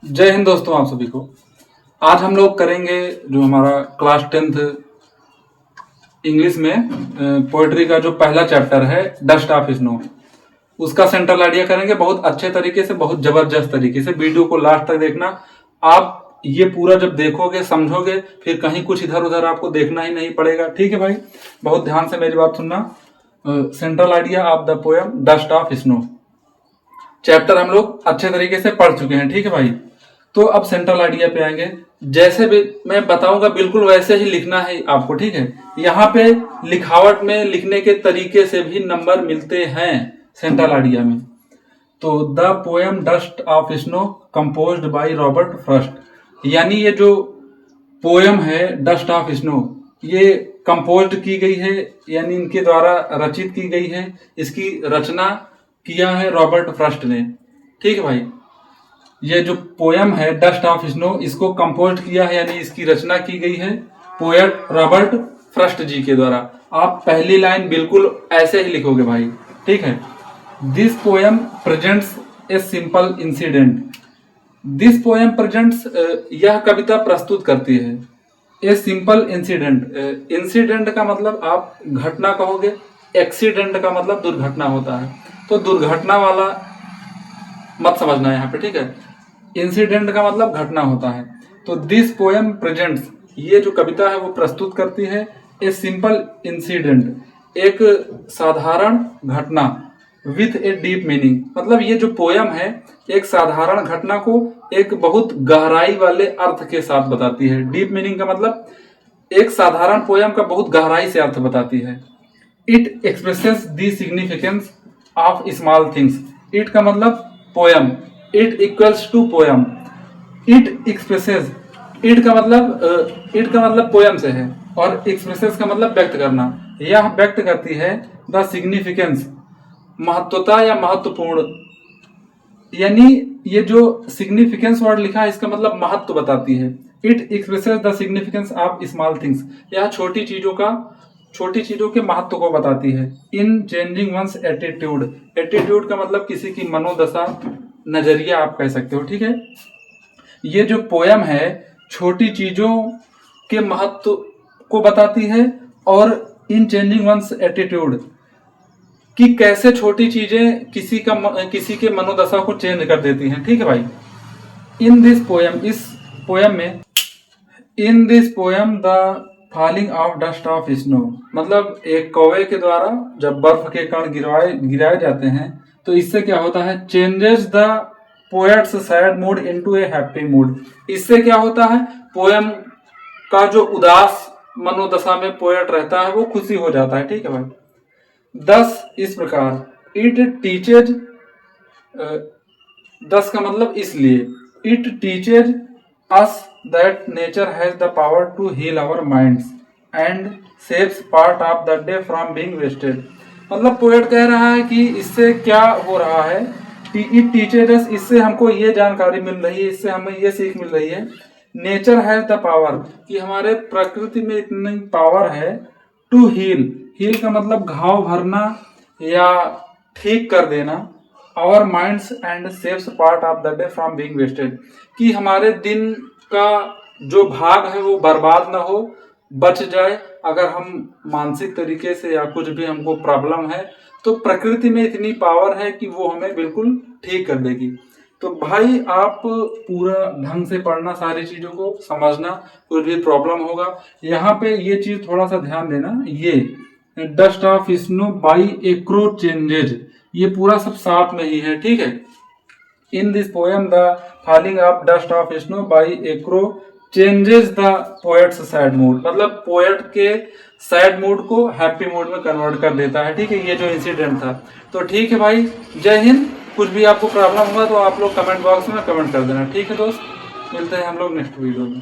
जय हिंद दोस्तों, आप सभी को। आज हम लोग करेंगे जो हमारा क्लास 10th इंग्लिश में पोएट्री का जो पहला चैप्टर है डस्ट ऑफ स्नो, उसका सेंट्रल आइडिया करेंगे बहुत अच्छे तरीके से, बहुत जबरदस्त तरीके से। वीडियो को लास्ट तक देखना। आप ये पूरा जब देखोगे समझोगे, फिर कहीं कुछ इधर उधर आपको देखना ही नहीं पड़ेगा। ठीक है भाई, बहुत ध्यान से मेरी बात सुनना। Central idea of the poem dust of snow chapter हम लोग अच्छे तरीके से पढ़ चुके हैं। ठीक है भाई, तो अब सेंट्रल आइडिया पे आएंगे। जैसे भी मैं बताऊंगा बिल्कुल वैसे ही लिखना है आपको। ठीक है, यहाँ पे लिखावट में लिखने के तरीके से भी नंबर मिलते हैं सेंट्रल आइडिया में। तो the poem dust of snow composed by Robert Frost, यानी ये जो पोएम है डस्ट ऑफ स्नो ये कंपोज्ड की गई है, यानी इनके द्वारा रचित की गई है। इसकी रचना किया है रॉबर्ट फ्रॉस्ट ने। ठीक है भाई, ये जो पोयम है डस्ट ऑफ स्नो इसको कंपोज किया है, यानी इसकी रचना की गई है पोएट रॉबर्ट फ्रॉस्ट जी के द्वारा। आप पहली लाइन बिल्कुल ऐसे ही लिखोगे भाई। ठीक है, this poem presents a simple incident. This poem presents, यह कविता प्रस्तुत करती है ए सिंपल इंसिडेंट। इंसिडेंट का मतलब आप घटना कहोगे, एक्सीडेंट का मतलब दुर्घटना होता है, तो दुर्घटना वाला मत समझना यहाँ पे। ठीक है, इंसिडेंट का मतलब घटना होता है। तो दिस पोएम प्रेजेंट्स, ये जो कविता है वो प्रस्तुत करती है ए सिंपल इंसिडेंट, एक साधारण घटना विथ ए डीप मीनिंग। मतलब ये जो पोएम है एक साधारण घटना को एक बहुत गहराई वाले अर्थ के साथ बताती है। डीप मीनिंग का मतलब एक साधारण पोएम का बहुत गहराई से अर्थ बताती है। It expresses the significance of small things. It का मतलब poem, it equals to poem. It expresses, it का मतलब पोएम से है, और एक्सप्रेसेस का मतलब व्यक्त करना। यह व्यक्त करती है द सिग्निफिकेंस, महत्वता या महत्वपूर्ण। यानी ये जो सिग्निफिकेंस वर्ड लिखा है इसका मतलब महत्व बताती है। It expresses the significance of small things, यह छोटी चीजों के महत्व को बताती है। In changing one's attitude, attitude का मतलब किसी की मनोदशा, नजरिया आप कह सकते हो। ठीक है, ये जो पोयम है छोटी चीजों के महत्व को बताती है, और इन चेंजिंग वंस एटीट्यूड कि कैसे छोटी चीजें किसी के मनोदशा को चेंज कर देती हैं। ठीक है भाई, इन दिस पोयम, इस पोयम में, in this poem the falling of dust of snow, मतलब एक कौवे के द्वारा जब बर्फ के कण गिराए जाते हैं तो इससे क्या होता है, changes the poets sad mood into A happy mood. इससे क्या होता है, पोएम का जो उदास मनोदशा में पोएट रहता है वो खुशी हो जाता है। ठीक है भाई, दस इस प्रकार, इट टीचेज, दस का मतलब इसलिए, it teaches us that nature has the power to heal our minds and saves part of the day from being wasted। मतलब पोएट कह रहा है कि इससे क्या हो रहा है, इट टीचेज अस, इससे हमको ये जानकारी मिल रही है, इससे हमें ये सीख मिल रही है। नेचर हैज द पावर, कि हमारे प्रकृति में इतनी पावर है। टू हील, हील का मतलब घाव भरना या ठीक कर देना। Our minds and saves part of the day from being wasted, कि हमारे दिन का जो भाग है वो बर्बाद ना हो, बच जाए। अगर हम मानसिक तरीके से या कुछ भी हमको प्रॉब्लम है तो प्रकृति में इतनी पावर है कि वो हमें बिल्कुल ठीक कर देगी। तो भाई आप पूरा ढंग से पढ़ना, सारी चीजों को समझना, कुछ भी प्रॉब्लम होगा यहाँ पे ये चीज थोड़ा सा ध्यान देना। ये dust of snow by A crow changes, ये पूरा सब साथ में ही है। ठीक है, in this poem the falling of dust of snow by A crow changes the poets sad mood, मतलब पोएट के सैड मूड को हैप्पी मूड में कन्वर्ट कर देता है। ठीक है, ये जो इंसिडेंट था। तो ठीक है भाई, जय हिंद। कुछ भी आपको प्रॉब्लम होगा तो आप लोग कमेंट बॉक्स में कमेंट कर देना। ठीक है दोस्त, मिलते हैं हम लोग नेक्स्ट वीडियो में।